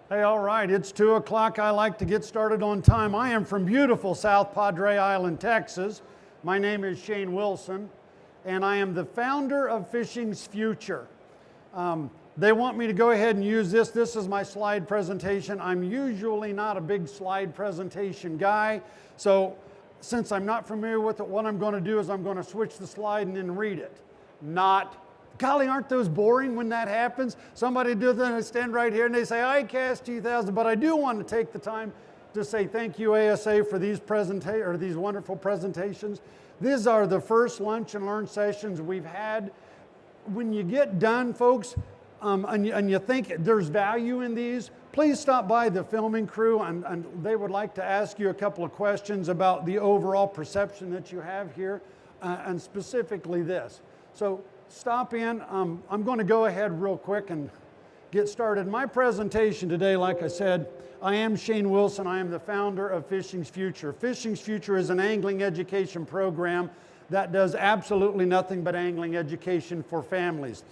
Hey, all right, it's 2 o'clock. I like to get started on time. I am from beautiful South Padre Island, Texas. My name is Shane Wilson, and I am the founder of Fishing's Future. They want me to go ahead and use this. This is my slide presentation. I'm usually not a big slide presentation guy, so since I'm not familiar with it, what I'm going to do is I'm going to switch the slide and then read it. Golly, aren't those boring when that happens? Somebody does that and I stand right here and they say, ICAST 2000, but I do want to take the time to say thank you, ASA, for these wonderful presentations. These are the first lunch and learn sessions we've had. When you get done, folks, and you think there's value in these, please stop by the filming crew and they would like to ask you a couple of questions about the overall perception that you have here, and specifically this. So stop in. I'm going to go ahead real quick and get started. My presentation today, like I said, I am Shane Wilson. I am the founder of Fishing's Future. Fishing's Future is an angling education program that does absolutely nothing but angling education for families.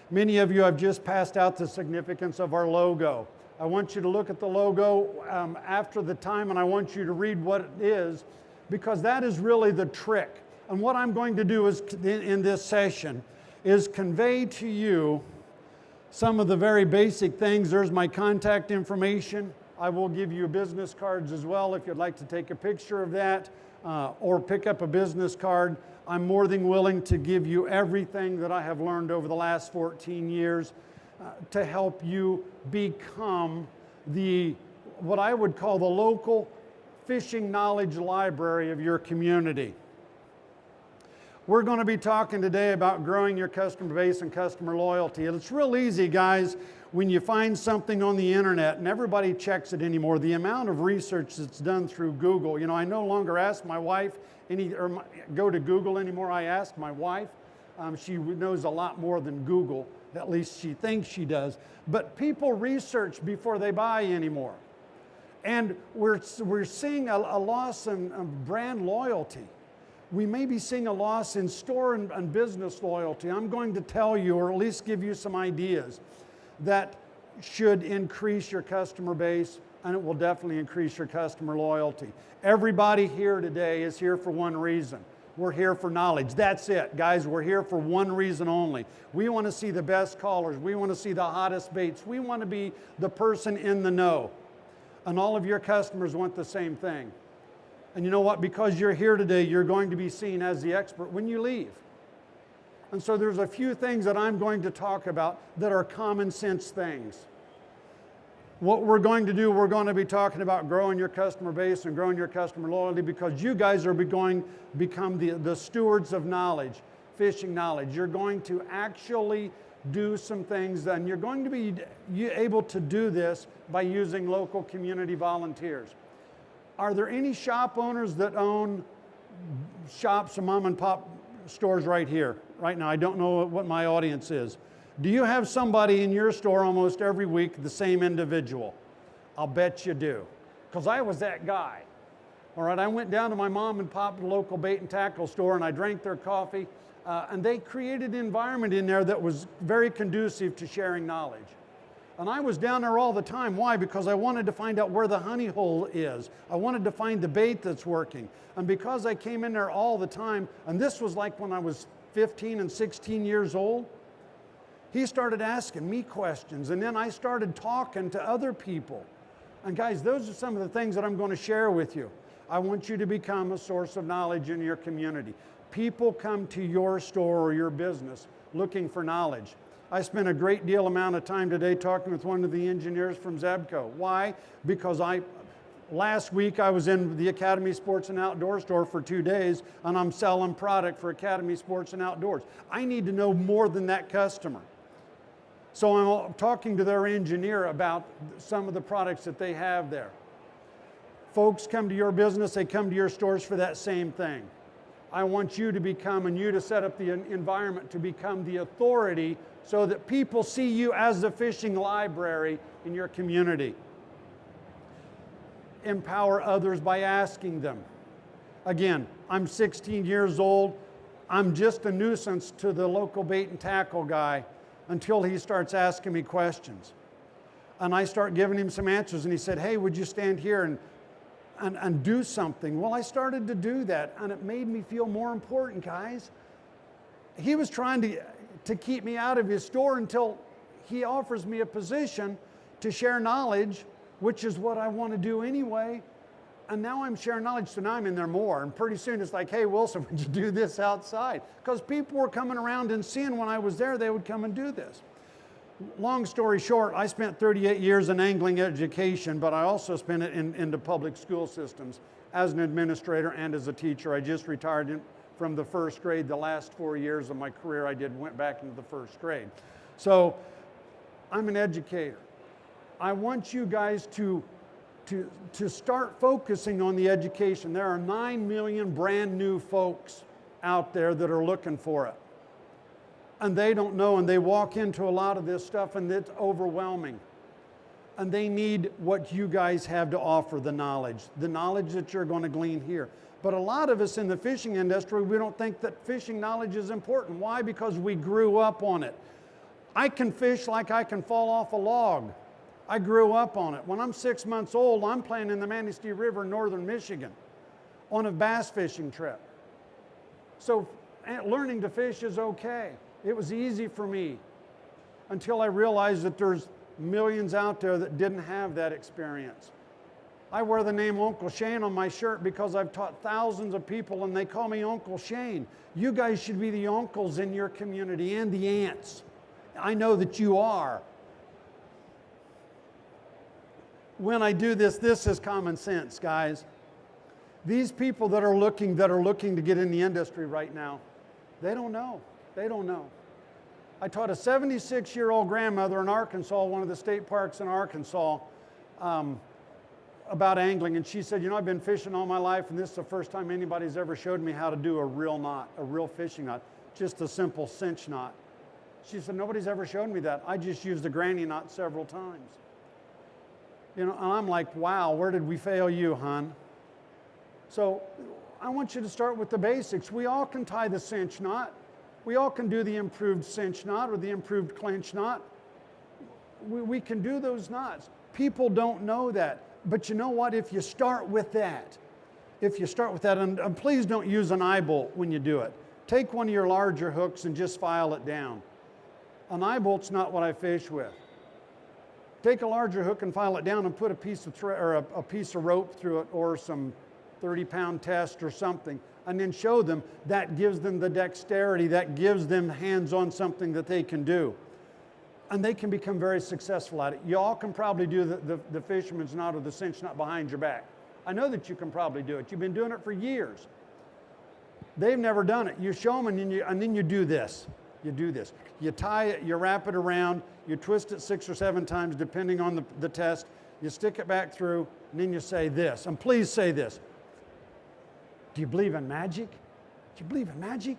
Many of you have just passed out the significance of our logo. I want you to look at the logo after the time, and I want you to read what it is, because that is really the trick. And what I'm going to do is in this session is convey to you some of the very basic things. There's my contact information. I will give you business cards as well if you'd like to take a picture of that or pick up a business card. I'm more than willing to give you everything that I have learned over the last 14 years to help you become what I would call the local fishing knowledge library of your community. We're going to be talking today about growing your customer base and customer loyalty. And it's real easy, guys, when you find something on the internet, and everybody checks it anymore, the amount of research that's done through Google. You know, I no longer ask my wife go to Google anymore. I ask my wife. She knows a lot more than Google. At least she thinks she does. But people research before they buy anymore. And we're seeing a loss in brand loyalty. We may be seeing a loss in store and business loyalty. I'm going to tell you, or at least give you some ideas, that should increase your customer base, and it will definitely increase your customer loyalty. Everybody here today is here for one reason. We're here for knowledge. That's it, guys. We're here for one reason only. We want to see the best callers. We want to see the hottest baits. We want to be the person in the know. And all of your customers want the same thing. And you know what? Because you're here today, you're going to be seen as the expert when you leave. And so there's a few things that I'm going to talk about that are common sense things. What we're going to do, we're going to be talking about growing your customer base and growing your customer loyalty, because you guys are going to become the stewards of knowledge, fishing knowledge. You're going to actually do some things, and you're going to be able to do this by using local community volunteers. Are there any shop owners that own shops or mom and pop stores right here, right now? I don't know what my audience is. Do you have somebody in your store almost every week, the same individual? I'll bet you do, because I was that guy. All right, I went down to my mom and pop local bait and tackle store and I drank their coffee, and they created an environment in there that was very conducive to sharing knowledge. And I was down there all the time. Why? Because I wanted to find out where the honey hole is. I wanted to find the bait that's working. And because I came in there all the time, and this was like when I was 15 and 16 years old, he started asking me questions, and then I started talking to other people. And guys, those are some of the things that I'm going to share with you. I want you to become a source of knowledge in your community. People come to your store or your business looking for knowledge. I spent a great deal amount of time today talking with one of the engineers from Zebco. Why? Because last week I was in the Academy Sports and Outdoor store for 2 days, and I'm selling product for Academy Sports and Outdoors. I need to know more than that customer. So I'm talking to their engineer about some of the products that they have there. Folks come to your business, they come to your stores for that same thing. I want you to become, and you to set up the environment to become the authority so that people see you as the fishing library in your community. Empower others by asking them. Again, I'm 16 years old. I'm just a nuisance to the local bait and tackle guy until he starts asking me questions. And I start giving him some answers, and he said, hey, would you stand here and do something? Well, I started to do that, and it made me feel more important, guys. He was trying to keep me out of his store until he offers me a position to share knowledge, which is what I want to do anyway. And now I'm sharing knowledge, so now I'm in there more. And pretty soon it's like, hey, Wilson, would you do this outside? Because people were coming around and seeing when I was there, they would come and do this. Long story short, I spent 38 years in angling education, but I also spent it in the public school systems as an administrator and as a teacher. I just retired from the first grade. The last 4 years of my career went back into the first grade. So I'm an educator. I want you guys to start focusing on the education. There are 9 million brand new folks out there that are looking for it. And they don't know, and they walk into a lot of this stuff, and it's overwhelming. And they need what you guys have to offer, the knowledge that you're going to glean here. But a lot of us in the fishing industry, we don't think that fishing knowledge is important. Why? Because we grew up on it. I can fish like I can fall off a log. I grew up on it. When I'm 6 months old, I'm playing in the Manistee River in northern Michigan on a bass fishing trip. So learning to fish is okay. It was easy for me until I realized that there's millions out there that didn't have that experience. I wear the name Uncle Shane on my shirt because I've taught thousands of people and they call me Uncle Shane. You guys should be the uncles in your community and the aunts. I know that you are. When I do this, this is common sense, guys. These people that are looking to get in the industry right now, they don't know. They don't know. I taught a 76-year-old grandmother in Arkansas, one of the state parks in Arkansas, about angling. And she said, you know, I've been fishing all my life, and this is the first time anybody's ever showed me how to do a real knot, a real fishing knot, just a simple cinch knot. She said, nobody's ever showed me that. I just used a granny knot several times. You know, and I'm like, wow, where did we fail you, hon? So I want you to start with the basics. We all can tie the cinch knot. We all can do the improved cinch knot or the improved clinch knot. We can do those knots. People don't know that. But you know what? If you start with that, and please don't use an eye bolt when you do it. Take one of your larger hooks and just file it down. An eye bolt's not what I fish with. Take a larger hook and file it down and put a piece of thread or a piece of rope through it or some 30-pound test or something, and then show them. That gives them the dexterity, that gives them hands on something that they can do. And they can become very successful at it. Y'all can probably do the fisherman's knot or the cinch knot behind your back. I know that you can probably do it. You've been doing it for years. They've never done it. You show them and then you do this. You do this. You tie it, you wrap it around, you twist it 6 or 7 times depending on the test. You stick it back through, and then you say this. And please say this. Do you believe in magic? Do you believe in magic?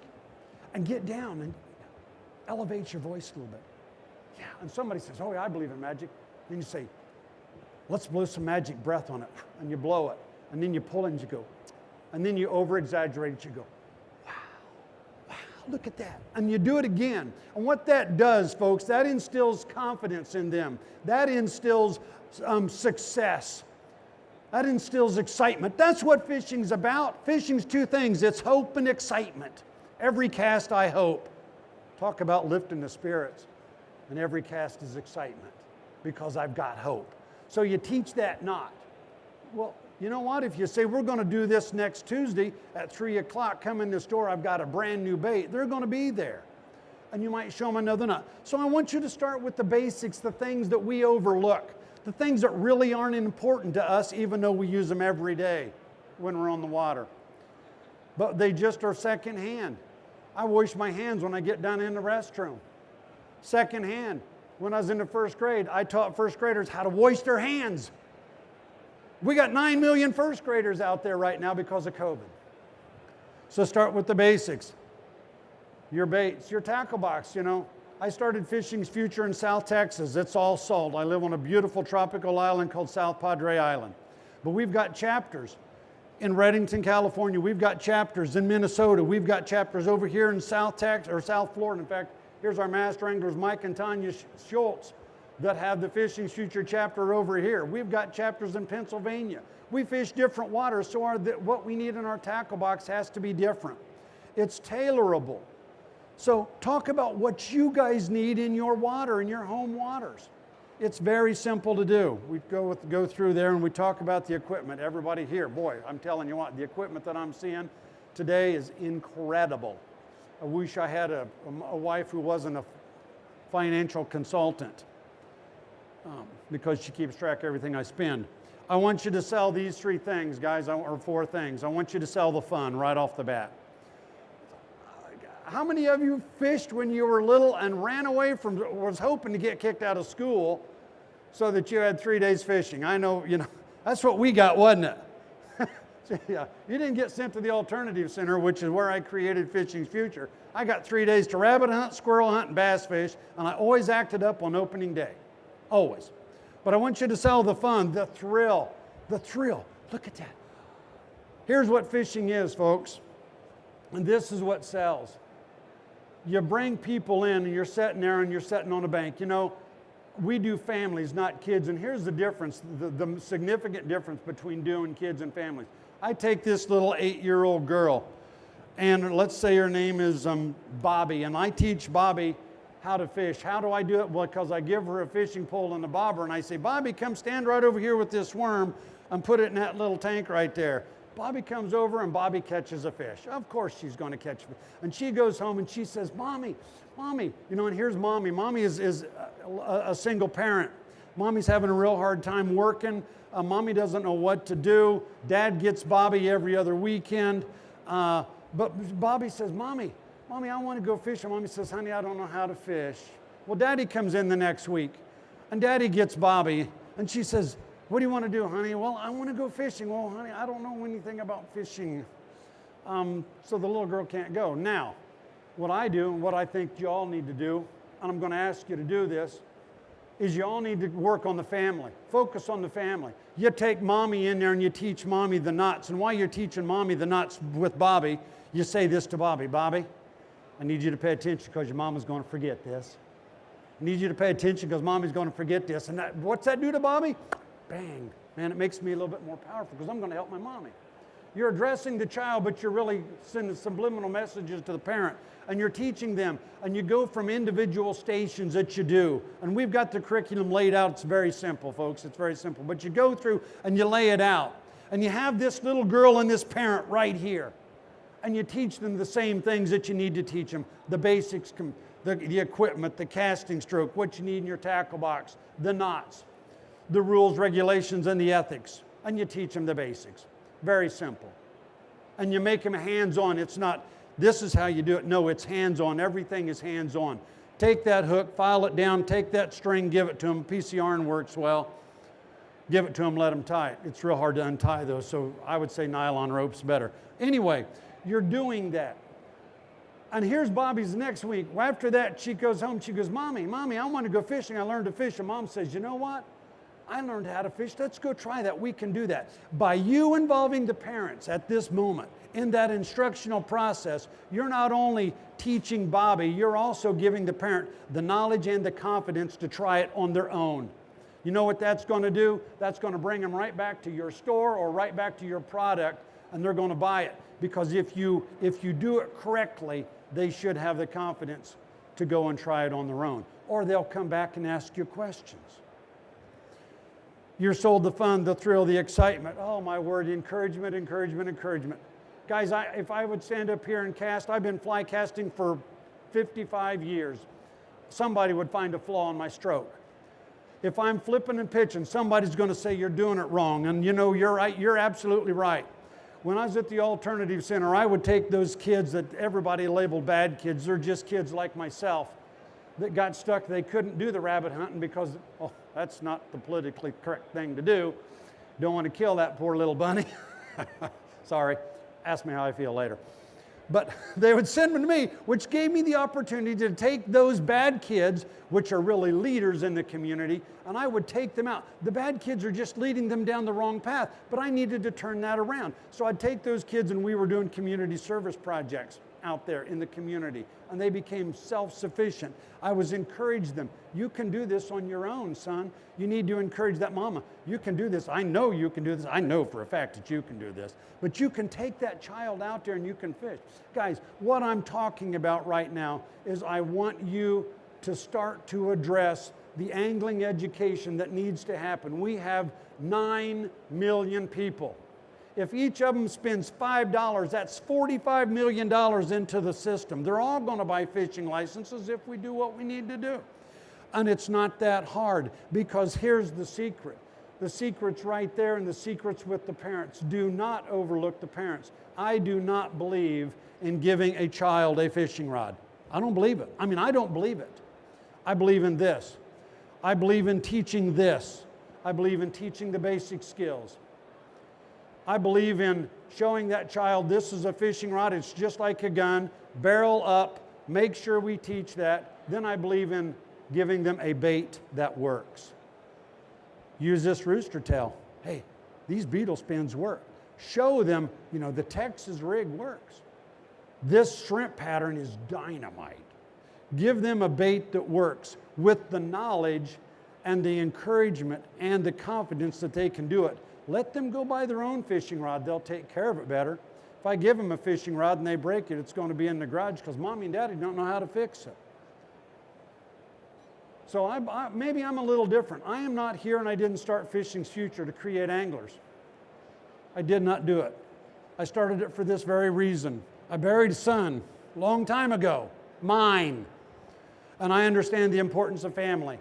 And get down and elevate your voice a little bit. Yeah. And somebody says, oh, yeah, I believe in magic. Then you say, let's blow some magic breath on it. And you blow it. And then you pull and you go. And then you over-exaggerate it. You go, wow, wow, look at that. And you do it again. And what that does, folks, that instills confidence in them. That instills success. That instills excitement. That's what fishing's about. Fishing's 2 things. It's hope and excitement. Every cast I hope. Talk about lifting the spirits. And every cast is excitement because I've got hope. So you teach that knot. Well, you know what? If you say, we're going to do this next Tuesday at 3 o'clock, come in the store, I've got a brand new bait. They're going to be there. And you might show them another knot. So I want you to start with the basics, the things that we overlook. The things that really aren't important to us, even though we use them every day when we're on the water. But they just are secondhand. I wash my hands when I get down in the restroom. Secondhand. When I was in the first grade, I taught first graders how to wash their hands. We got 9 million first graders out there right now because of COVID. So start with the basics. Your baits, your tackle box, you know. I started Fishing's Future in South Texas. It's all salt. I live on a beautiful tropical island called South Padre Island. But we've got chapters in Reddington, California. We've got chapters in Minnesota. We've got chapters over here in South Texas or South Florida. In fact, here's our master anglers, Mike and Tanya Schultz. that have the Fishing's Future chapter over here. We've got chapters in Pennsylvania. We fish different waters, so what we need in our tackle box has to be different. It's tailorable. So talk about what you guys need in your water, in your home waters. It's very simple to do. We go through there and we talk about the equipment. Everybody here, boy, I'm telling you what, the equipment that I'm seeing today is incredible. I wish I had a wife who wasn't a financial consultant because she keeps track of everything I spend. I want you to sell these 3 things, guys, or 4 things. I want you to sell the fun right off the bat. How many of you fished when you were little and ran away was hoping to get kicked out of school so that you had 3 days fishing? I know, that's what we got, wasn't it? Yeah, you didn't get sent to the alternative center, which is where I created Fishing's Future. I got 3 days to rabbit hunt, squirrel hunt, and bass fish, and I always acted up on opening day. Always. But I want you to sell the fun, the thrill. The thrill. Look at that. Here's what fishing is, folks. And this is what sells. You bring people in and you're sitting there and you're sitting on a bank. We do families, not kids. And here's the difference, the significant difference between doing kids and families. I take this little 8-year-old girl, and let's say her name is Bobby, and I teach Bobby how to fish. How do I do it? Well, because I give her a fishing pole and a bobber, and I say, Bobby, come stand right over here with this worm and put it in that little tank right there. Bobby comes over and Bobby catches a fish. Of course she's going to catch fish. And she goes home and she says, Mommy, and here's Mommy. Mommy is a single parent. Mommy's having a real hard time working. Mommy doesn't know what to do. Dad gets Bobby every other weekend. But Bobby says, Mommy, I want to go fish. And Mommy says, honey, I don't know how to fish. Well, Daddy comes in the next week, and Daddy gets Bobby, and she says, what do you want to do, honey? Well, I want to go fishing. Well, honey, I don't know anything about fishing. So the little girl can't go. Now, what I do and what I think you all need to do, and I'm going to ask you to do this, is you all need to work on the family. Focus on the family. You take Mommy in there and you teach Mommy the knots. And while you're teaching Mommy the knots with Bobby, you say this to Bobby. Bobby, I need you to pay attention because your mama's going to forget this. I need you to pay attention because Mommy's going to forget this. And what's that do to Bobby? Bang. Man, it makes me a little bit more powerful because I'm going to help my Mommy. You're addressing the child, but you're really sending subliminal messages to the parent. And you're teaching them. And you go from individual stations that you do. And we've got the curriculum laid out. It's very simple, folks. It's very simple. But you go through and you lay it out. And you have this little girl and this parent right here. And you teach them the same things that you need to teach them. The basics, the equipment, the casting stroke, what you need in your tackle box, the knots, the rules, regulations, and the ethics. And you teach them the basics. Very simple. And you make them hands-on. It's not, this is how you do it. No, it's hands-on. Everything is hands-on. Take that hook, file it down, take that string, give it to them. A piece of yarn works well. Give it to them, let them tie it. It's real hard to untie those, so I would say nylon rope's better. Anyway, you're doing that. And here's Bobby's next week. After that, she goes home. She goes, Mommy, I want to go fishing. I learned to fish. And Mom says, you know what? I learned how to fish. Let's go try that. We can do that. By you involving the parents at this moment in that instructional process, you're not only teaching Bobby, you're also giving the parent the knowledge and the confidence to try it on their own. You know what that's going to do? That's going to bring them right back to your store or right back to your product, and they're going to buy it. Because if you do it correctly, they should have the confidence to go and try it on their own. Or they'll come back and ask you questions. You're sold the fun, the thrill, the excitement. Oh, my word, encouragement. Guys, if I would stand up here and cast, I've been fly casting for 55 years. Somebody would find a flaw in my stroke. If I'm flipping and pitching, somebody's going to say you're doing it wrong. And you know, you're right. You're absolutely right. When I was at the Alternative Center, I would take those kids that everybody labeled bad kids. They're just kids like myself that got stuck. They couldn't do the rabbit hunting because, oh, that's not the politically correct thing to do. Don't want to kill that poor little bunny. Sorry. Ask me how I feel later. But they would send them to me, which gave me the opportunity to take those bad kids, which are really leaders in the community, and I would take them out. The bad kids are just leading them down the wrong path, but I needed to turn that around. So I'd take those kids, and we were doing community service projects. out there in the community, and they became self-sufficient. I was encouraging them. You can do this on your own, son. You need to encourage that mama. You can do this. I know you can do this. I know for a fact that you can do this. But you can take that child out there and you can fish. Guys, what I'm talking about right now is I want you to start to address the angling education that needs to happen. We have 9 million people. If each of them spends $5, that's $45 million into the system. They're all going to buy fishing licenses if we do what we need to do. And it's not that hard, because here's the secret. The secret's right there, and the secret's with the parents. Do not overlook the parents. I do not believe in giving a child a fishing rod. I don't believe it. I mean, I don't believe it. I believe in this. I believe in teaching this. I believe in teaching the basic skills. I believe in showing that child this is a fishing rod. It's just like a gun. Barrel up. Make sure we teach that. Then I believe in giving them a bait that works. Use this rooster tail. Hey, these beetle spins work. Show them, the Texas rig works. This shrimp pattern is dynamite. Give them a bait that works with the knowledge and the encouragement and the confidence that they can do it. Let them go buy their own fishing rod. They'll take care of it better. If I give them a fishing rod and they break it, it's going to be in the garage because mommy and daddy don't know how to fix it. So maybe I'm a little different. I am not here, and I didn't start Fishing's Future to create anglers. I did not do it. I started it for this very reason. I buried a son a long time ago, mine. And I understand the importance of family.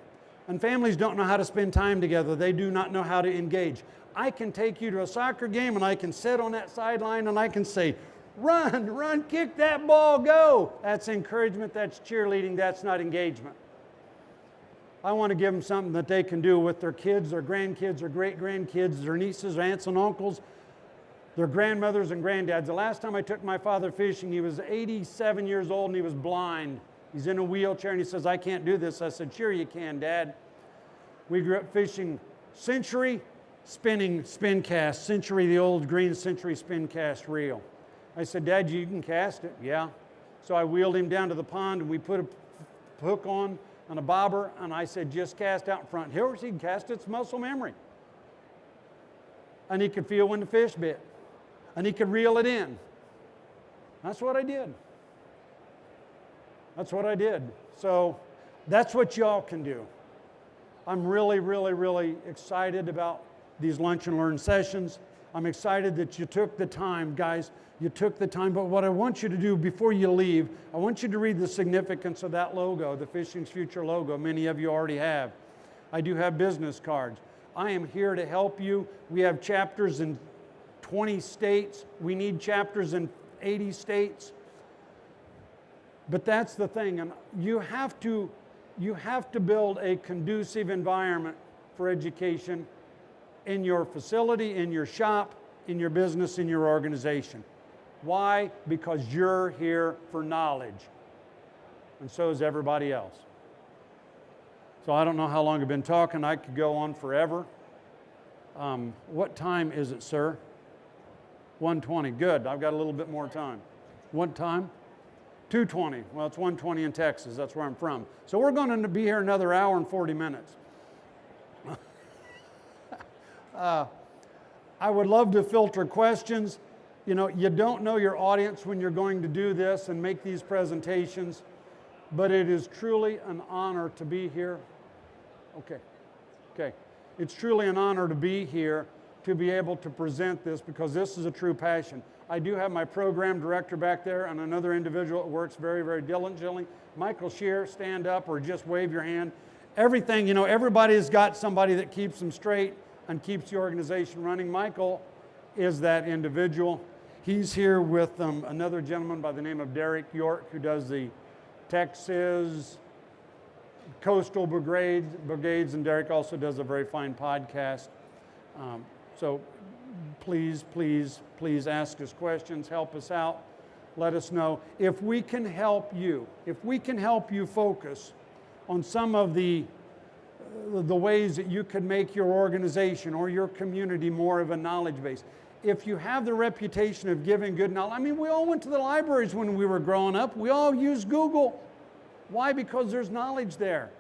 And families don't know how to spend time together. They do not know how to engage. I can take you to a soccer game, and I can sit on that sideline, and I can say, run, kick that ball, go. That's encouragement, that's cheerleading, that's not engagement. I want to give them something that they can do with their kids, their grandkids, their great-grandkids, their nieces, aunts and uncles, their grandmothers and granddads. The last time I took my father fishing, he was 87 years old and he was blind. He's in a wheelchair and he says, I can't do this. I said, sure you can, Dad. We grew up fishing Century, spinning spin cast, Century, the old green Century spin cast reel. I said, Dad, you can cast it? Yeah. So I wheeled him down to the pond and we put a hook on and a bobber, and I said, just cast out in front. Here's he can cast, it's muscle memory. And he could feel when the fish bit. And he could reel it in. That's what I did. That's what I did. So that's what y'all can do. I'm really excited about these Lunch and Learn sessions. I'm excited that you took the time, guys. You took the time, but what I want you to do before you leave, I want you to read the significance of that logo, the Fishing's Future logo. Many of you already have. I do have business cards. I am here to help you. We have chapters in 20 states. We need chapters in 80 states. But that's the thing, and you have to build a conducive environment for education in your facility, in your shop, in your business, in your organization. Why? Because you're here for knowledge, and so is everybody else. So I don't know how long I've been talking. I could go on forever. What time is it, sir? 1:20. Good. I've got a little bit more time. What time? 2:20. Well, it's 1:20 in Texas. That's where I'm from. So we're going to be here another hour and 40 minutes. I would love to filter questions. You don't know your audience when you're going to do this and make these presentations, but it is truly an honor to be here. Okay. It's truly an honor to be here, to be able to present this, because this is a true passion. I do have my program director back there and another individual that works very diligently. Michael Shear, stand up or just wave your hand. Everything, everybody's got somebody that keeps them straight and keeps the organization running. Michael is that individual. He's here with another gentleman by the name of Derek York, who does the Texas Coastal Brigades, and Derek also does a very fine podcast. So please ask us questions, help us out, let us know. If we can help you focus on some of the ways that you could make your organization or your community more of a knowledge base. if you have the reputation of giving good knowledge, I mean, we all went to the libraries when we were growing up. We all used Google. Why? Because there's knowledge there.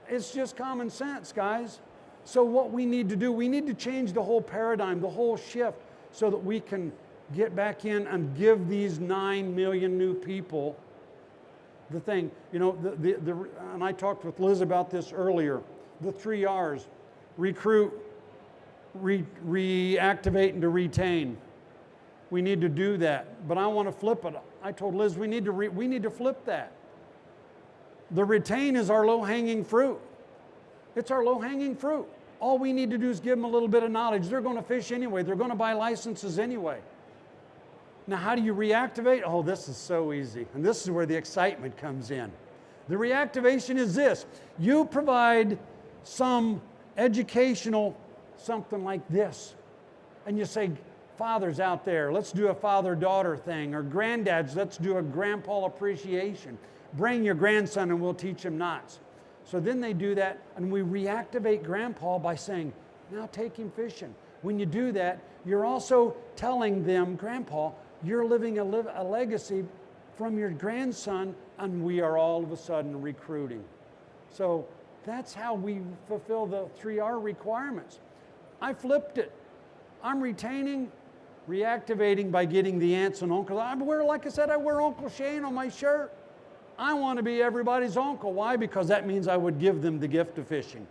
It's just common sense, guys. So what we need to do, we need to change the whole paradigm, the whole shift, so that we can get back in and give these 9 million new people the thing. You know, and I talked with Liz about this earlier, the 3 R's: recruit, reactivate, and to retain. We need to do that, but I want to flip it. I told Liz we need to flip that. The retain is our low-hanging fruit. It's our low-hanging fruit. All we need to do is give them a little bit of knowledge. They're going to fish anyway. They're going to buy licenses anyway. Now, how do you reactivate? Oh, this is so easy. And this is where the excitement comes in. The reactivation is this. You provide some educational something like this. And you say, fathers out there, let's do a father-daughter thing. Or granddads, let's do a grandpa appreciation. Bring your grandson and we'll teach him knots. So then they do that, and we reactivate grandpa by saying, now take him fishing. When you do that, you're also telling them, grandpa, you're living a legacy from your grandson, and we are all of a sudden recruiting. So that's how we fulfill the 3R requirements. I flipped it. I'm retaining, reactivating by getting the aunts and uncles. Like I said, I wear Uncle Shane on my shirt. I want to be everybody's uncle. Why? Because that means I would give them the gift of fishing.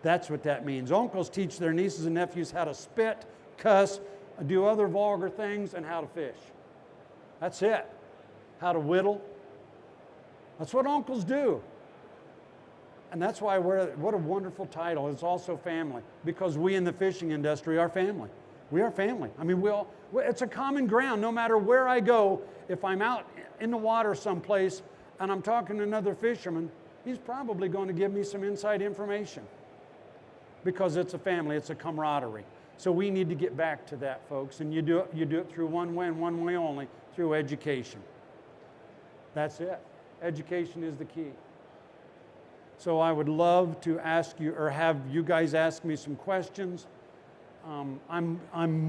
That's what that means. Uncles teach their nieces and nephews how to spit, cuss, do other vulgar things, and how to fish. That's it. How to whittle. That's what uncles do. And that's why what a wonderful title. It's also family, because we in the fishing industry are family. We are family. I mean, it's a common ground. No matter where I go, if I'm out in the water someplace and I'm talking to another fisherman, he's probably going to give me some inside information, because it's a family, it's a camaraderie. So we need to get back to that, folks. And you do it through one way and one way only, through education. That's it. Education is the key. So I would love to ask you, or have you guys ask me some questions. I'm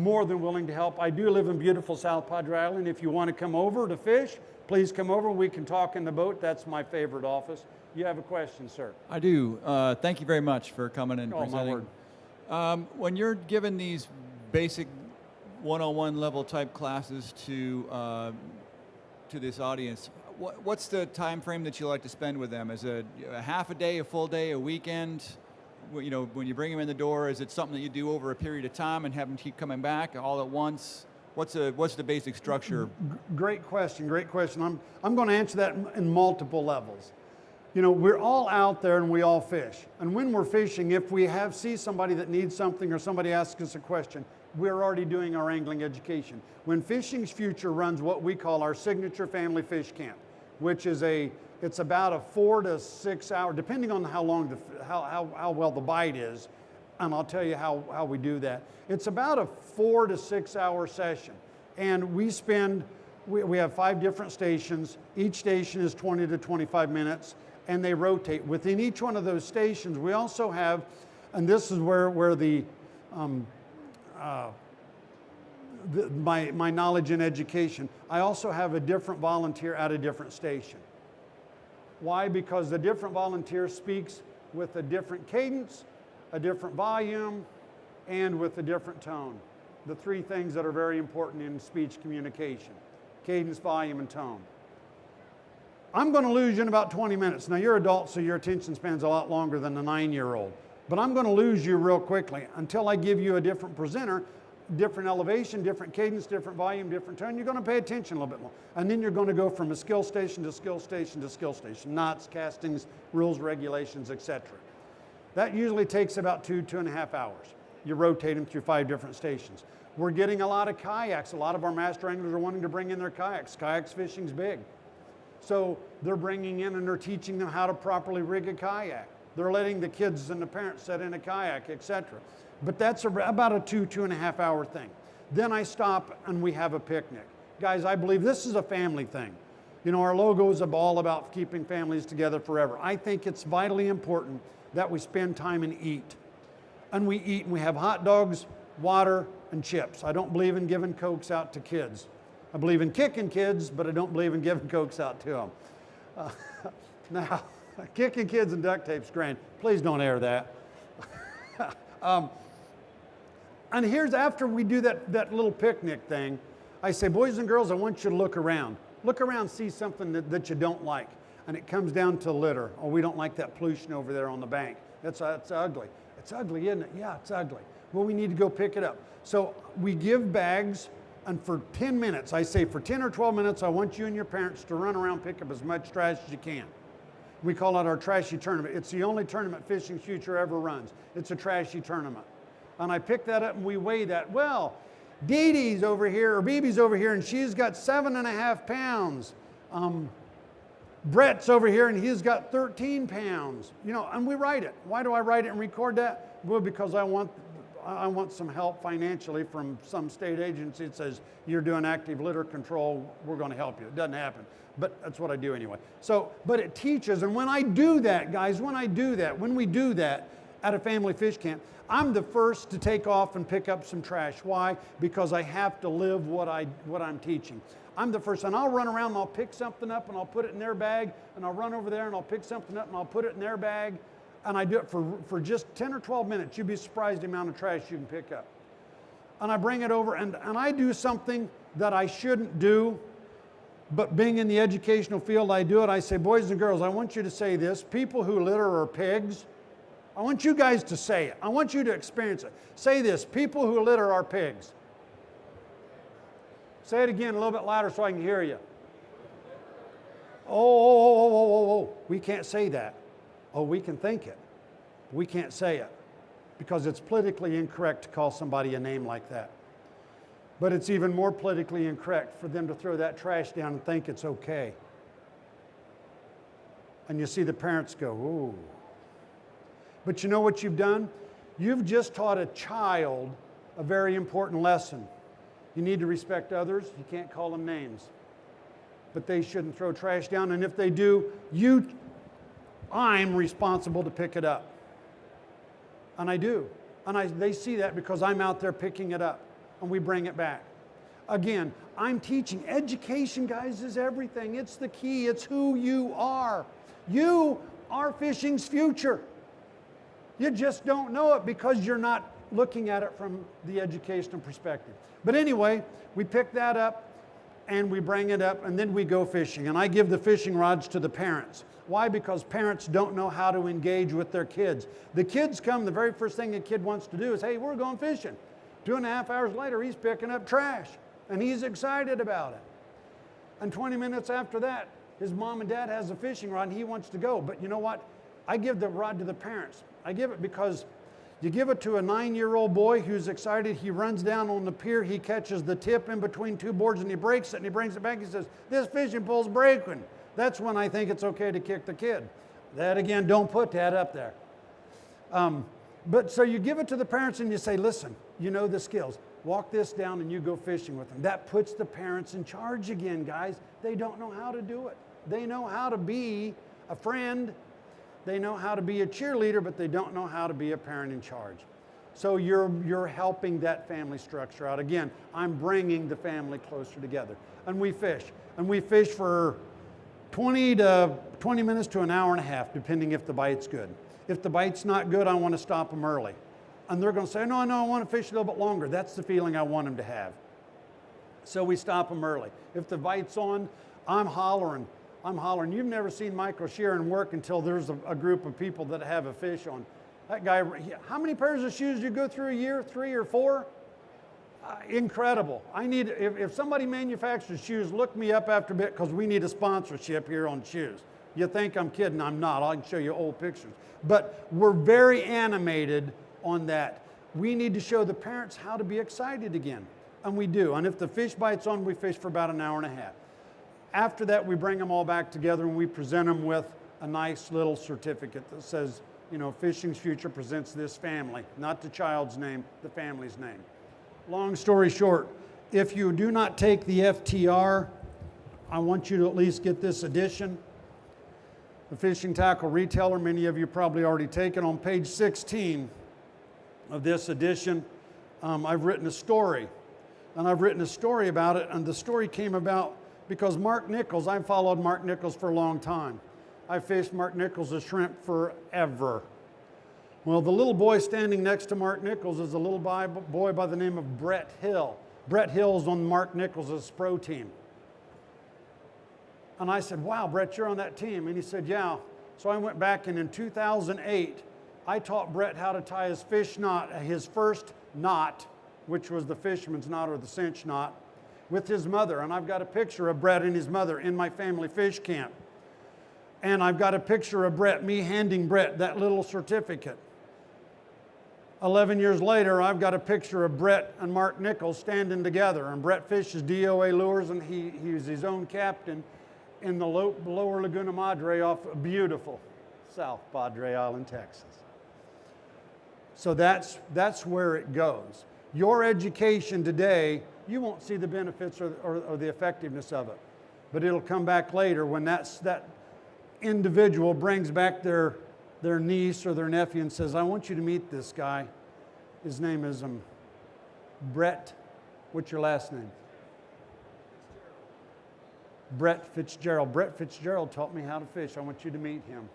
more than willing to help. I do live in beautiful South Padre Island. If you want to come over to fish, please come over. We can talk in the boat. That's my favorite office. You have a question, sir? I do. Thank you very much for coming and presenting. My word. When you're given these basic 101 level type classes to this audience, what's the time frame that you like to spend with them? Is it a half a day, a full day, a weekend? You know, when you bring them in the door, is it something that you do over a period of time and have them keep coming back all at once? What's the basic structure? Great question. Great question. I'm going to answer that in multiple levels. You know, we're all out there and we all fish. And when we're fishing, if we see somebody that needs something or somebody asks us a question, we're already doing our angling education. When Fishing's Future runs what we call our signature family fish camp, which is it's about a 4 to 6 hour, depending on how long how well the bite is, and I'll tell you how we do that. It's about a 4 to 6 hour session, and we have 5 different stations. Each station is 20 to 25 minutes, and they rotate. Within each one of those stations, we also have, and this is where my knowledge and education, I also have a different volunteer at a different station. Why? Because the different volunteer speaks with a different cadence, a different volume, and with a different tone. The 3 things that are very important in speech communication: cadence, volume, and tone. I'm going to lose you in about 20 minutes. Now, you're adults, so your attention span's a lot longer than a 9-year-old. But I'm going to lose you real quickly until I give you a different presenter, different elevation, different cadence, different volume, different tone. You're going to pay attention a little bit more. And then you're going to go from a skill station to skill station to skill station. Knots, castings, rules, regulations, etc. That usually takes about 2.5 hours. You rotate them through 5 different stations. We're getting a lot of kayaks. A lot of our master anglers are wanting to bring in their kayaks. Kayaks fishing's big. So they're bringing in and they're teaching them how to properly rig a kayak. They're letting the kids and the parents set in a kayak, etc. But that's about a 2.5 hour thing. Then I stop and we have a picnic. Guys, I believe this is a family thing. You know, our logo is all about keeping families together forever. I think it's vitally important that we spend time and eat. And we eat and we have hot dogs, water, and chips. I don't believe in giving Cokes out to kids. I believe in kicking kids, but I don't believe in giving Cokes out to them. Now, kicking kids and duct tape's grand. Please don't air that. And here's after we do that little picnic thing, I say, boys and girls, I want you to look around. Look around, see something that you don't like. And it comes down to litter. Oh, we don't like that pollution over there on the bank. That's ugly. It's ugly, isn't it? Yeah, it's ugly. Well, we need to go pick it up. So we give bags, and for 10 minutes, I say for 10 or 12 minutes, I want you and your parents to run around, pick up as much trash as you can. We call it our trashy tournament. It's the only tournament Fishing's Future ever runs. It's a trashy tournament. And I pick that up and we weigh that. Well, Dee Dee's over here, or BB's over here, and she's got 7.5 pounds. Brett's over here and he's got 13 pounds. You know, and we write it. Why do I write it and record that? Well, because I want some help financially from some state agency that says, you're doing active litter control, we're going to help you. It doesn't happen, but that's what I do anyway. So, but it teaches, and when I do that, guys, when we do that at a family fish camp, I'm the first to take off and pick up some trash. Why? Because I have to live what I'm teaching. I'm the first, and I'll run around and I'll pick something up and I'll put it in their bag, and I'll run over there and I'll pick something up and I'll put it in their bag, and I do it for just 10 or 12 minutes. You'd be surprised the amount of trash you can pick up. And I bring it over, and I do something that I shouldn't do, but being in the educational field, I do it. I say, boys and girls, I want you to say this. People who litter are pigs. I want you guys to say it. I want you to experience it. Say this, people who litter are pigs. Say it again a little bit louder so I can hear you. Oh, we can't say that. Oh, we can think it. We can't say it because it's politically incorrect to call somebody a name like that. But it's even more politically incorrect for them to throw that trash down and think it's okay. And you see the parents go, ooh. But you know what you've done? You've just taught a child a very important lesson. You need to respect others. You can't call them names. But they shouldn't throw trash down. And if they do, I'm responsible to pick it up. And I do. And they see that because I'm out there picking it up. And we bring it back. Again, I'm teaching. Education, guys, is everything. It's the key. It's who you are. You are fishing's future. You just don't know it because you're not looking at it from the educational perspective. But anyway, we pick that up and we bring it up and then we go fishing. And I give the fishing rods to the parents. Why? Because parents don't know how to engage with their kids. The kids come, the very first thing a kid wants to do is, hey, we're going fishing. 2.5 hours later, he's picking up trash and he's excited about it. And 20 minutes after that, his mom and dad has a fishing rod and he wants to go. But you know what? I give the rod to the parents. I give it because you give it to a 9-year-old boy who's excited. He runs down on the pier. He catches the tip in between two boards and he breaks it and he brings it back. He says, this fishing pole's breaking. That's when I think it's okay to kick the kid. That again, don't put that up there. But so you give it to the parents and you say, listen, you know the skills. Walk this down and you go fishing with them. That puts the parents in charge again, guys. They don't know how to do it. They know how to be a friend. They know how to be a cheerleader, but they don't know how to be a parent in charge. So you're helping that family structure out. Again, I'm bringing the family closer together. And we fish. And we fish for 20 minutes to an hour and a half, depending if the bite's good. If the bite's not good, I want to stop them early. And they're going to say, no, I want to fish a little bit longer. That's the feeling I want them to have. So we stop them early. If the bite's on, I'm hollering. You've never seen Michael Sheeran work until there's a group of people that have a fish on. That guy, how many pairs of shoes do you go through a year? 3 or 4? Incredible. If somebody manufactures shoes, look me up after a bit because we need a sponsorship here on shoes. You think I'm kidding, I'm not. I can show you old pictures. But we're very animated on that. We need to show the parents how to be excited again. And we do. And if the fish bites on, we fish for about an hour and a half. After that, we bring them all back together and we present them with a nice little certificate that says, you know, Fishing's Future presents this family, not the child's name, the family's name. Long story short, if you do not take the FTR, I want you to at least get this edition. The Fishing Tackle Retailer, many of you probably already taken. On page 16 of this edition, I've written a story. And I've written a story about it, and the story came about because Mark Nichols, I've followed Mark Nichols for a long time. I fished Mark Nichols' shrimp forever. Well, the little boy standing next to Mark Nichols is a little boy by the name of Brett Hill. Brett Hill's on Mark Nichols' pro team. And I said, wow, Brett, you're on that team. And he said, yeah. So I went back, and in 2008, I taught Brett how to tie his fish knot, his first knot, which was the fisherman's knot or the cinch knot, with his mother. And I've got a picture of Brett and his mother in my family fish camp. And I've got a picture of Brett, me handing Brett that little certificate. 11 years later, I've got a picture of Brett and Mark Nichols standing together. And Brett fishes DOA lures, and he's his own captain in the lower Laguna Madre off beautiful South Padre Island, Texas. So that's where it goes. Your education today, you won't see the benefits or the effectiveness of it. But it'll come back later when that individual brings back their niece or their nephew and says, I want you to meet this guy. His name is Brett. What's your last name? Brett Fitzgerald. Brett Fitzgerald taught me how to fish. I want you to meet him.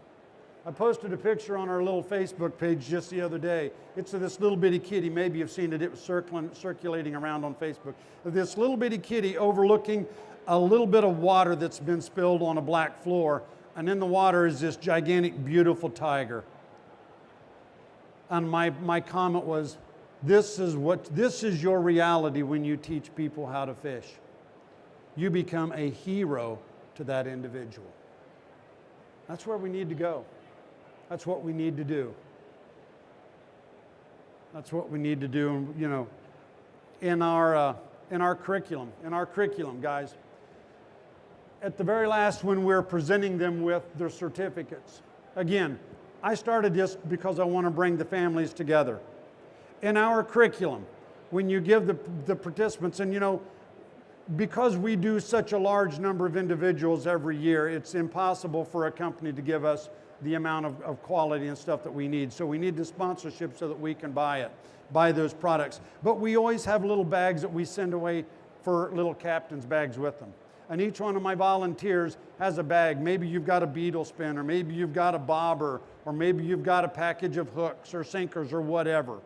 I posted a picture on our little Facebook page just the other day. It's of this little bitty kitty. Maybe you've seen it. It was circulating around on Facebook. This little bitty kitty overlooking a little bit of water that's been spilled on a black floor. And in the water is this gigantic, beautiful tiger. And my comment was, this is your reality when you teach people how to fish. You become a hero to that individual. That's where we need to go. That's what we need to do. That's what we need to do, you know, in our curriculum, guys. At the very last, when we're presenting them with their certificates. Again, I started this because I want to bring the families together. In our curriculum, when you give the participants, and you know, because we do such a large number of individuals every year, it's impossible for a company to give us the amount of quality and stuff that we need. So we need the sponsorship so that we can buy those products. But we always have little bags that we send away for little captain's bags with them. And each one of my volunteers has a bag. Maybe you've got a beetle spin, or maybe you've got a bobber, or maybe you've got a package of hooks or sinkers or whatever.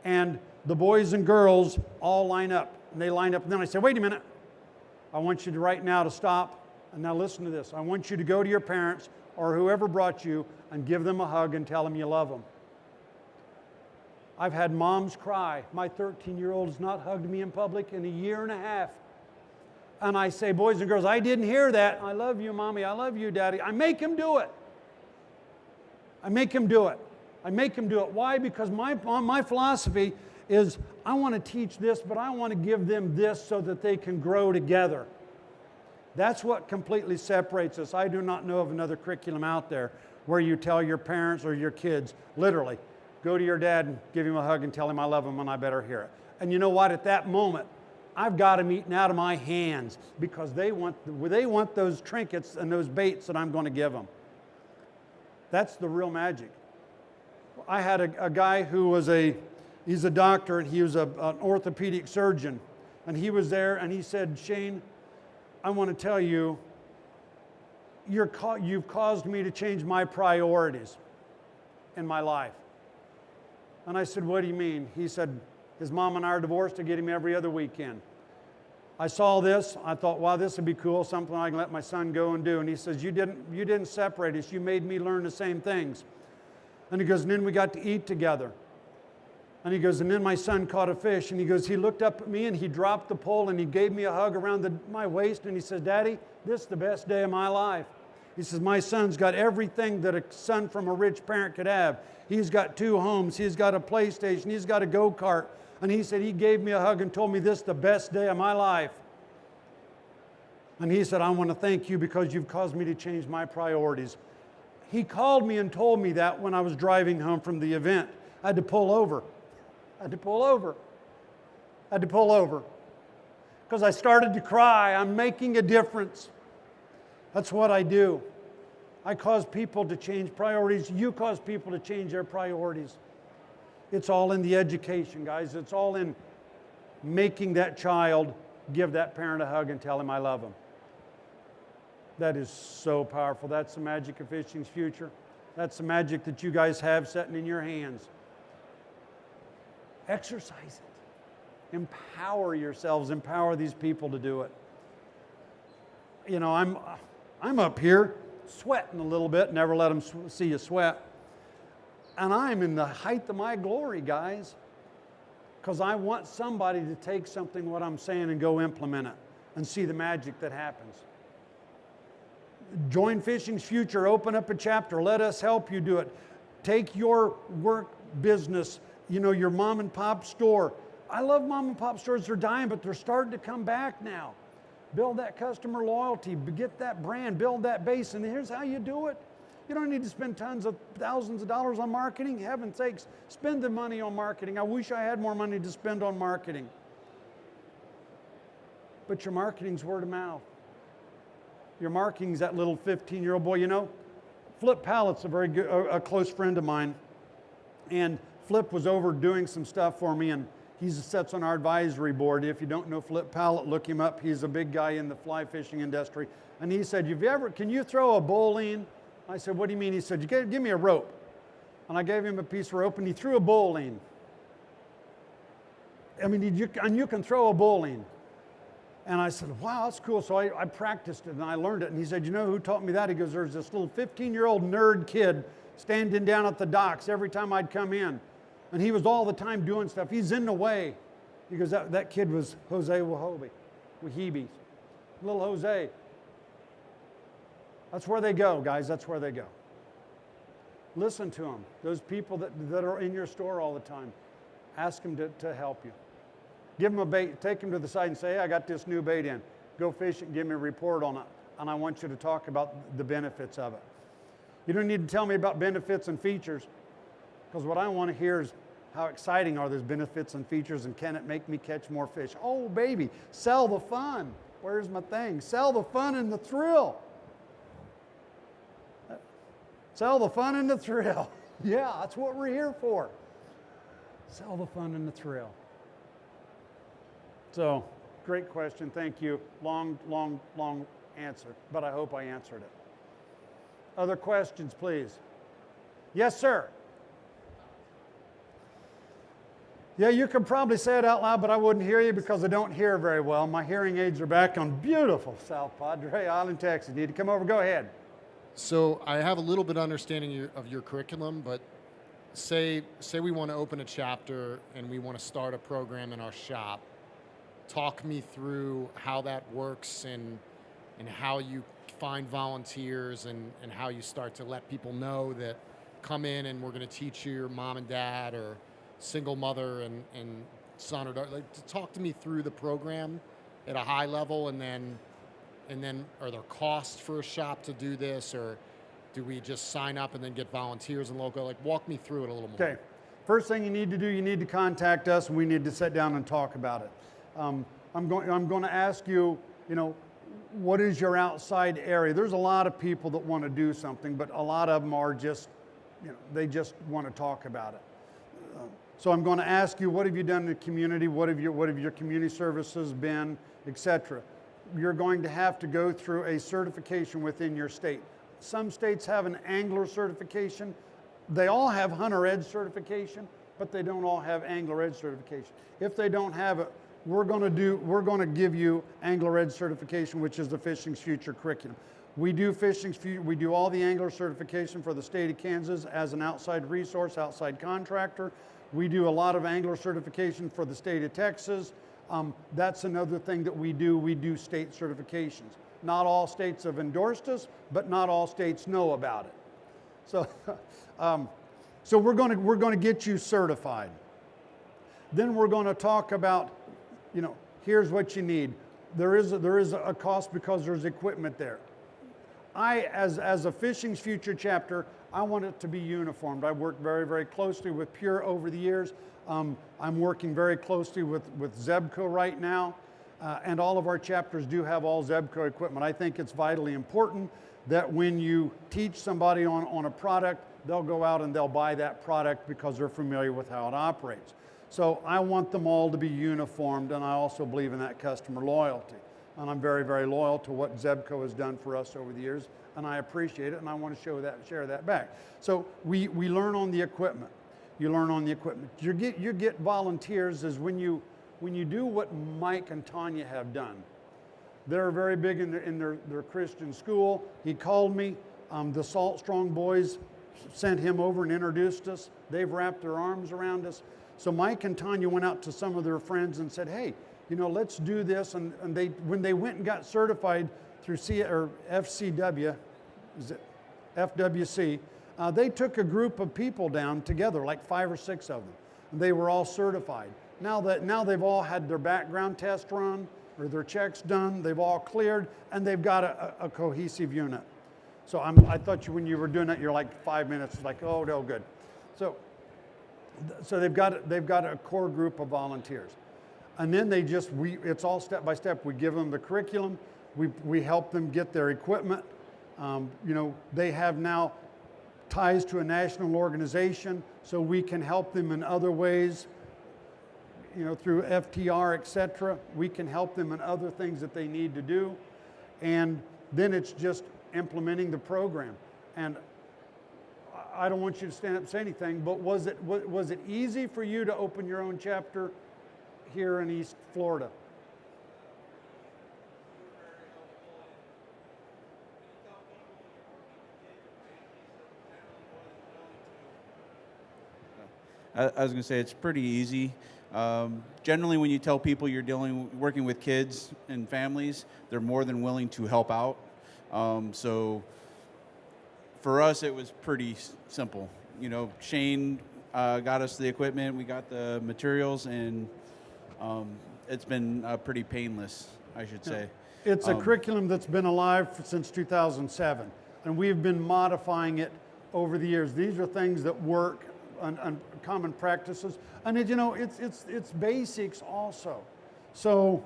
And the boys and girls all line up. And they line up, and then I say, wait a minute. I want you to right now to stop. And now listen to this. I want you to go to your parents or whoever brought you and give them a hug and tell them you love them. I've had moms cry. My 13-year-old has not hugged me in public in a year and a half. And I say, boys and girls, I didn't hear that. I love you, Mommy. I love you, Daddy. I make him do it. I make him do it. I make him do it. Why? Because my philosophy is I want to teach this, but I want to give them this so that they can grow together. That's what completely separates us. I do not know of another curriculum out there where you tell your parents or your kids, literally, go to your dad and give him a hug and tell him I love him and I better hear it. And you know what? At that moment, I've got them eating out of my hands because they want those trinkets and those baits that I'm going to give them. That's the real magic. I had a guy who was he's a doctor, and he was an orthopedic surgeon. And he was there, and he said, Shane, I want to tell you, you've caused me to change my priorities in my life. And I said, what do you mean? He said, his mom and I are divorced. I get him every other weekend. I saw this. I thought, wow, this would be cool, something I can let my son go and do. And he says, you didn't separate us. You made me learn the same things. And he goes, and then we got to eat together. And he goes, and then my son caught a fish. And he goes, he looked up at me and he dropped the pole and he gave me a hug around my waist. And he says, Daddy, this is the best day of my life. He says, my son's got everything that a son from a rich parent could have. He's got 2 homes. He's got a PlayStation. He's got a go-kart. And he said, he gave me a hug and told me this is the best day of my life. And he said, I want to thank you because you've caused me to change my priorities. He called me and told me that when I was driving home from the event. I had to pull over. Because I started to cry. I'm making a difference. That's what I do. I cause people to change priorities. You cause people to change their priorities. It's all in the education, guys. It's all in making that child give that parent a hug and tell him I love him. That is so powerful. That's the magic of fishing's future. That's the magic that you guys have sitting in your hands. Exercise it. Empower yourselves. Empower these people to do it. You know, I'm up here sweating a little bit. Never let them see you sweat. And I'm in the height of my glory, guys, because I want somebody to take something, what I'm saying, and go implement it and see the magic that happens. Join Fishing's Future. Open up a chapter. Let us help you do it. Take your work business, you know, your mom and pop store. I love mom and pop stores. They're dying, but they're starting to come back now. Build that customer loyalty. Get that brand. Build that base. And here's how you do it. You don't need to spend tons of thousands of dollars on marketing. Heaven's sakes, spend the money on marketing. I wish I had more money to spend on marketing. But your marketing's word of mouth. Your marketing's that little 15-year-old boy. You know, Flip Pallett's a close friend of mine. And Flip was over doing some stuff for me, and he sits on our advisory board. If you don't know Flip Pallett, look him up. He's a big guy in the fly fishing industry. And he said, can you throw a bowline? I said, what do you mean? He said, give me a rope. And I gave him a piece of rope, and he threw a bowline. I mean, you can throw a bowline. And I said, wow, that's cool. So I practiced it, and I learned it. And he said, you know who taught me that? He goes, there's this little 15-year-old nerd kid standing down at the docks every time I'd come in. And he was all the time doing stuff. He's in the way. He goes, that kid was Jose Wahebe. Little Jose. That's where they go, guys. That's where they go. Listen to them. Those people that are in your store all the time. Ask them to help you. Give them a bait. Take them to the side and say, hey, I got this new bait in. Go fish it and give me a report on it. And I want you to talk about the benefits of it. You don't need to tell me about benefits and features, because what I want to hear is how exciting are those benefits and features, and can it make me catch more fish? Oh, baby, sell the fun. Where's my thing? Sell the fun and the thrill. Sell the fun and the thrill. Yeah, that's what we're here for. Sell the fun and the thrill. So, great question. Thank you. Long answer, but I hope I answered it. Other questions, please? Yes, sir. Yeah, you could probably say it out loud, but I wouldn't hear you because I don't hear very well. My hearing aids are back on beautiful South Padre Island, Texas. You need to come over. Go ahead. So I have a little bit of understanding of your curriculum, but say we want to open a chapter and we want to start a program in our shop. Talk me through how that works and how you find volunteers and how you start to let people know that come in and we're going to teach your mom and dad or single mother and son or daughter. Like, talk to me through the program at a high level, and then are there costs for a shop to do this, or do we just sign up and then get volunteers and local? Like, walk me through it a little more. Okay. First thing you need to do, you need to contact us, and we need to sit down and talk about it. I'm going to ask you, what is your outside area? There's a lot of people that want to do something, but a lot of them are just, they just want to talk about it. So I'm going to ask you, what have you done in the community? What have your community services been, etc. You're going to have to go through a certification within your state. Some states have an angler certification. They all have hunter ed certification, but they don't all have angler ed certification. If they don't have it, we're going to give you angler ed certification, which is the Fishing's Future curriculum. We do all the angler certification for the state of Kansas as an outside resource, outside contractor. We do a lot of angler certification for the state of Texas. That's another thing that we do. We do state certifications. Not all states have endorsed us, but not all states know about it. So, so we're going to get you certified. Then we're going to talk about, here's what you need. There is a cost because there's equipment there. As a Fishing's Future chapter, I want it to be uniformed. I worked very, very closely with Pure over the years. I'm working very closely with Zebco right now, and all of our chapters do have all Zebco equipment. I think it's vitally important that when you teach somebody on a product, they'll go out and they'll buy that product because they're familiar with how it operates. So I want them all to be uniformed, and I also believe in that customer loyalty. And I'm very, very loyal to what Zebco has done for us over the years, and I appreciate it, and I want to share that back. So we learn on the equipment. You learn on the equipment. You get volunteers is when you do what Mike and Tanya have done. They're very big in their Christian school. He called me. The Salt Strong boys sent him over and introduced us. They've wrapped their arms around us. So Mike and Tanya went out to some of their friends and said, hey, let's do this. And when they went and got certified through FCW, is it FWC, they took a group of people down together, like 5 or 6 of them. And they were all certified. Now they've all had their background test run or their checks done, they've all cleared, and they've got a cohesive unit. So I thought when you were doing it, you're like 5 minutes, like, oh, no, good. So they've got a core group of volunteers. And then it's all step by step. We give them the curriculum, we help them get their equipment. They have now ties to a national organization, so we can help them in other ways, through FTR, etc. We can help them in other things that they need to do. And then it's just implementing the program. And I don't want you to stand up and say anything, but was it easy for you to open your own chapter here in East Florida? I was going to say it's pretty easy. Generally, when you tell people you're working with kids and families, they're more than willing to help out. So for us, it was pretty simple. Shane got us the equipment, we got the materials, and it's been pretty painless, I should say. It's a curriculum that's been alive since 2007, and we've been modifying it over the years. These are things that work on common practices, and it's basics also. So,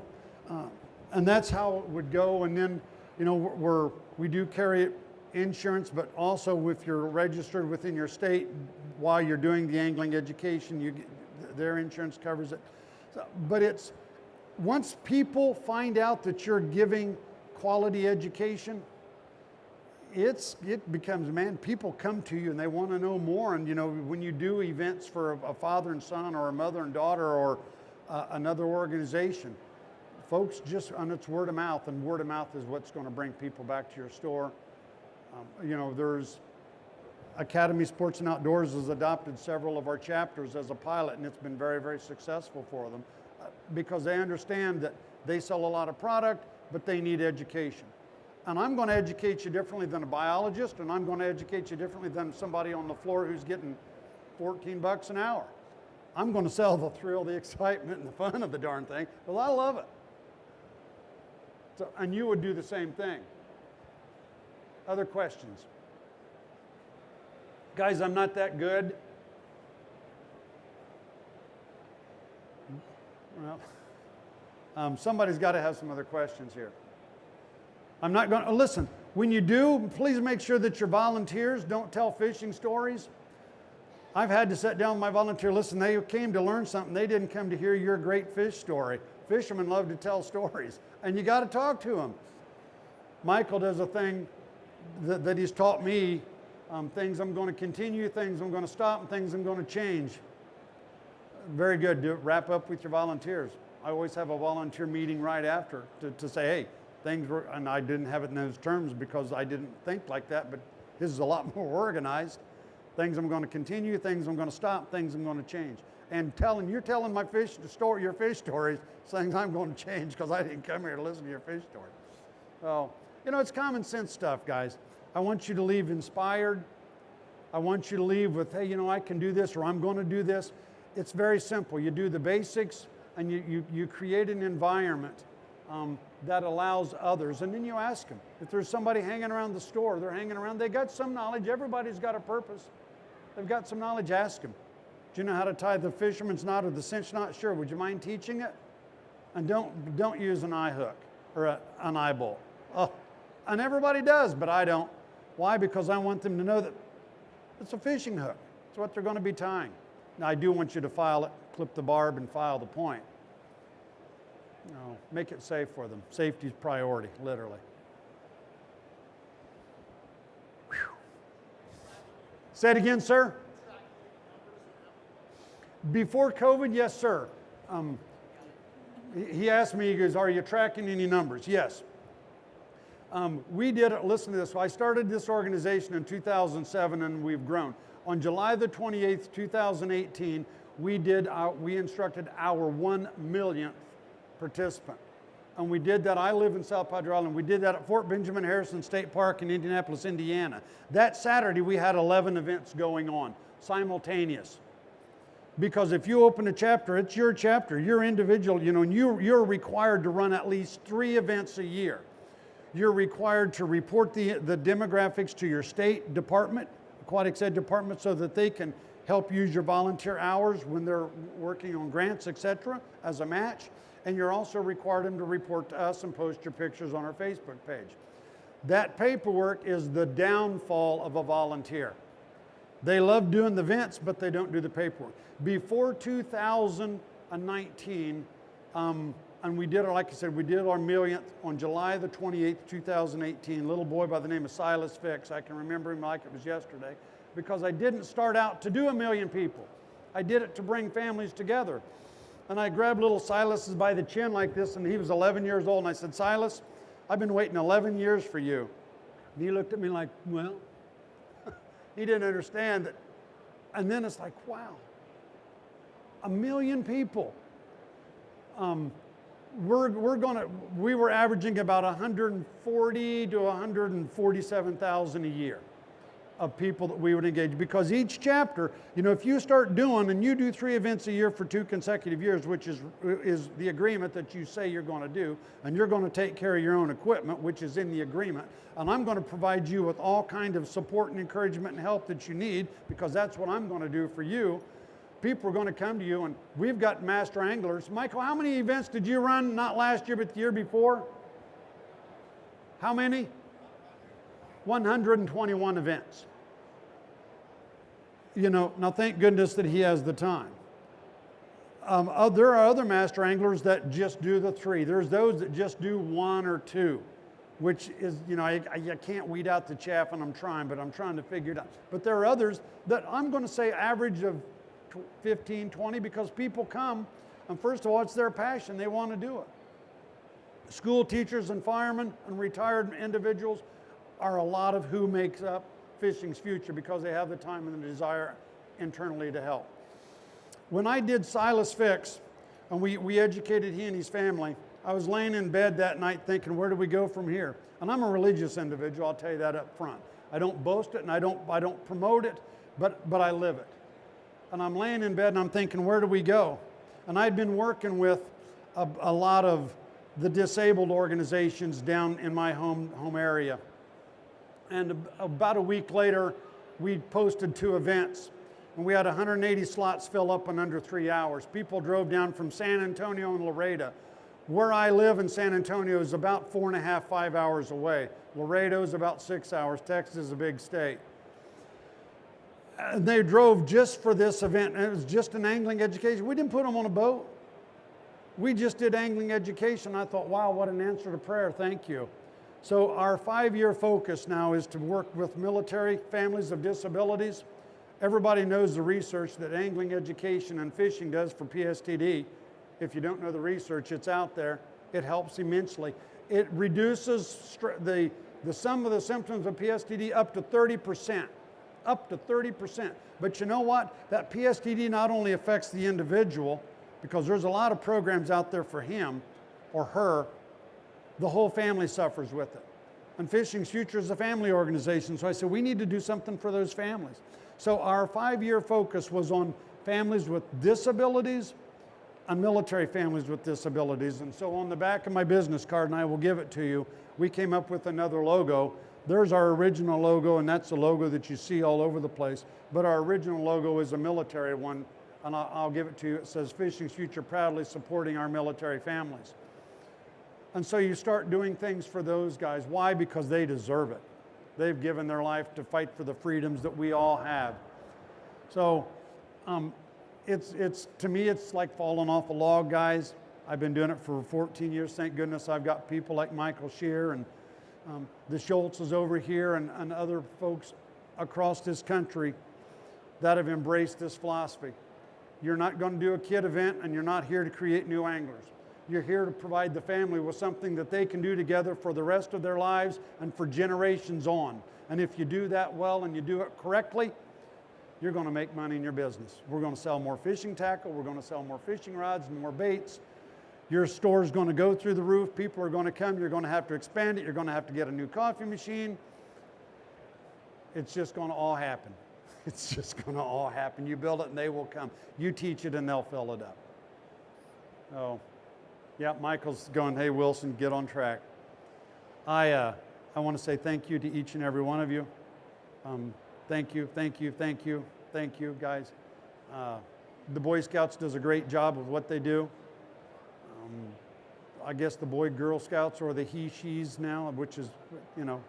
and that's how it would go. And then, we do carry insurance, but also if you're registered within your state while you're doing the angling education, their insurance covers it. So, but it's once people find out that you're giving quality education, it becomes, man, people come to you and they want to know more. And when you do events for a father and son or a mother and daughter or another organization, folks and it's word of mouth, and word of mouth is what's going to bring people back to your store. There's Academy Sports and Outdoors has adopted several of our chapters as a pilot, and it's been very, very successful for them because they understand that they sell a lot of product, but they need education. And I'm going to educate you differently than a biologist, and I'm going to educate you differently than somebody on the floor who's getting $14 an hour. I'm going to sell the thrill, the excitement, and the fun of the darn thing, because I love it. So, and you would do the same thing. Other questions? Guys, I'm not that good. Well, somebody's got to have some other questions here. I'm not going to, listen, when you do, please make sure that your volunteers don't tell fishing stories. I've had to sit down with my volunteer, listen, they came to learn something. They didn't come to hear your great fish story. Fishermen love to tell stories, and you got to talk to them. Michael does a thing that he's taught me, things I'm going to continue, things I'm going to stop, and things I'm going to change. Very good. Wrap up with your volunteers. I always have a volunteer meeting right after to say, hey, things were, and I didn't have it in those terms because I didn't think like that, but his is a lot more organized. Things I'm going to continue, things I'm going to stop, things I'm going to change. And you're telling my your fish stories, things I'm going to change because I didn't come here to listen to your fish story. So, it's common sense stuff, guys. I want you to leave inspired. I want you to leave with, hey, I can do this, or I'm going to do this. It's very simple. You do the basics, and you create an environment that allows others. And then you ask them. If there's somebody hanging around the store, they're hanging around, they got some knowledge. Everybody's got a purpose. They've got some knowledge, ask them. Do you know how to tie the fisherman's knot or the cinch knot? Sure. Would you mind teaching it? And don't use an eye hook or an eye bolt. Oh, and everybody does, but I don't. Why? Because I want them to know that It's a fishing hook. It's what they're going to be tying. Now, I do want you to file it, clip the barb, and file the point. No, make it safe for them. Safety's priority, literally. Whew. Say it again, sir. Before COVID, yes, sir. He asked me, he goes, are you tracking any numbers? Yes. We did it, listen to this. So I started this organization in 2007 and we've grown. On July the 28th, 2018, we instructed our 1 millionth participant. And we did that, I live in South Padre Island, we did that at Fort Benjamin Harrison State Park in Indianapolis, Indiana. That Saturday we had 11 events going on, simultaneous. Because if you open a chapter, it's your chapter, you're individual, you know, and you're required to run at least 3 events a year. You're required to report the demographics to your state department, aquatics ed department, so that they can help use your volunteer hours when they're working on grants, etc., as a match. And you're also required them to report to us and post your pictures on our Facebook page. That paperwork is the downfall of a volunteer. They love doing the events, but they don't do the paperwork. Before 2019, and we did, like I said, we did our millionth on July the 28th, 2018. A little boy by the name of Silas Fix. I can remember him like it was yesterday, because I didn't start out to do 1 million people. I did it to bring families together. And I grabbed little Silas by the chin like this, and he was 11 years old. And I said, Silas, I've been waiting 11 years for you. And he looked at me like, well, he didn't understand that. And then it's like, wow, 1 million people. We were averaging about 140 to 147,000 a year of people that we would engage, because each chapter, you know, if you start doing and you do 3 events a year for 2 consecutive years, which is the agreement that you say you're going to do, and you're going to take care of your own equipment, which is in the agreement, and I'm going to provide you with all kind of support and encouragement and help that you need, because that's what I'm going to do for you. People are going to come to you, and we've got master anglers. Michael, how many events did you run, not last year, but the year before? How many? 121 events. You know, now thank goodness that he has the time. There are other master anglers that just do the 3. There's those that just do 1 or 2, which is, you know, I can't weed out the chaff, and I'm trying to figure it out. But there are others that I'm going to say average of 15, 20, because people come, and first of all, it's their passion. They want to do it. School teachers and firemen and retired individuals are a lot of who makes up fishing's future, because they have the time and the desire internally to help. When I did Silas Fix, and we educated he and his family, I was laying in bed that night thinking, where do we go from here? And I'm a religious individual, I'll tell you that up front. I don't boast it, and I don't promote it, but I live it. And I'm laying in bed and I'm thinking, where do we go? And I'd been working with a lot of the disabled organizations down in my home area. And about a week later, we posted 2 events, and we had 180 slots fill up in under 3 hours. People drove down from San Antonio and Laredo. Where I live in San Antonio is about 4.5, 5 hours away. Laredo is about 6 hours. Texas is a big state. And they drove just for this event, and it was just an angling education. We didn't put them on a boat. We just did angling education. I thought, wow, what an answer to prayer. Thank you. So our 5-year focus now is to work with military, families of disabilities. Everybody knows the research that angling education and fishing does for PSTD. If you don't know the research, it's out there. It helps immensely. It reduces the sum of the symptoms of PSTD up to 30%. Up to 30%. But you know what? That PSTD not only affects the individual, because there's a lot of programs out there for him or her, the whole family suffers with it. And Fishing's Future is a family organization, so I said we need to do something for those families. So our 5-year focus was on families with disabilities and military families with disabilities. And so on the back of my business card, and I will give it to you, we came up with another logo. There's our original logo, and that's the logo that you see all over the place. But our original logo is a military one, and I'll give it to you. It says, Fishing's Future, proudly supporting our military families. And so you start doing things for those guys. Why? Because they deserve it. They've given their life to fight for the freedoms that we all have. So it's to me, it's like falling off a log, guys. I've been doing it for 14 years. Thank goodness I've got people like Michael Shear and the Schultzes over here and other folks across this country that have embraced this philosophy. You're not going to do a kid event, and you're not here to create new anglers. You're here to provide the family with something that they can do together for the rest of their lives and for generations on. And if you do that well and you do it correctly, you're going to make money in your business. We're going to sell more fishing tackle. We're going to sell more fishing rods and more baits. Your store is going to go through the roof. People are going to come. You're going to have to expand it. You're going to have to get a new coffee machine. It's just going to all happen. It's just going to all happen. You build it and they will come. You teach it and they'll fill it up. Oh, yeah, Michael's going, hey, Wilson, get on track. I want to say thank you to each and every one of you. Thank you, thank you, thank you, thank you, guys. The Boy Scouts does a great job of what they do. I guess the Boy Girl Scouts or the he-she's now, which is, you know,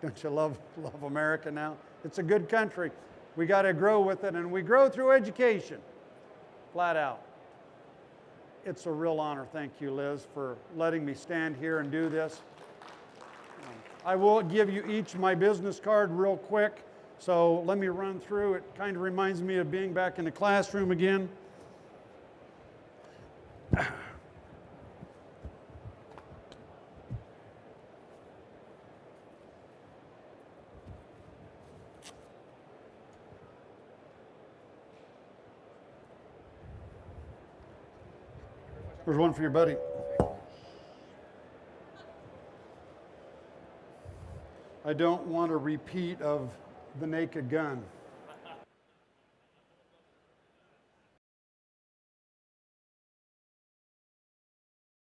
don't you love America now? It's a good country. We got to grow with it, and we grow through education, flat out. It's a real honor. Thank you, Liz, for letting me stand here and do this. I will give you each my business card real quick. So let me run through. It kind of reminds me of being back in the classroom again. There's one for your buddy. I don't want a repeat of the Naked Gun.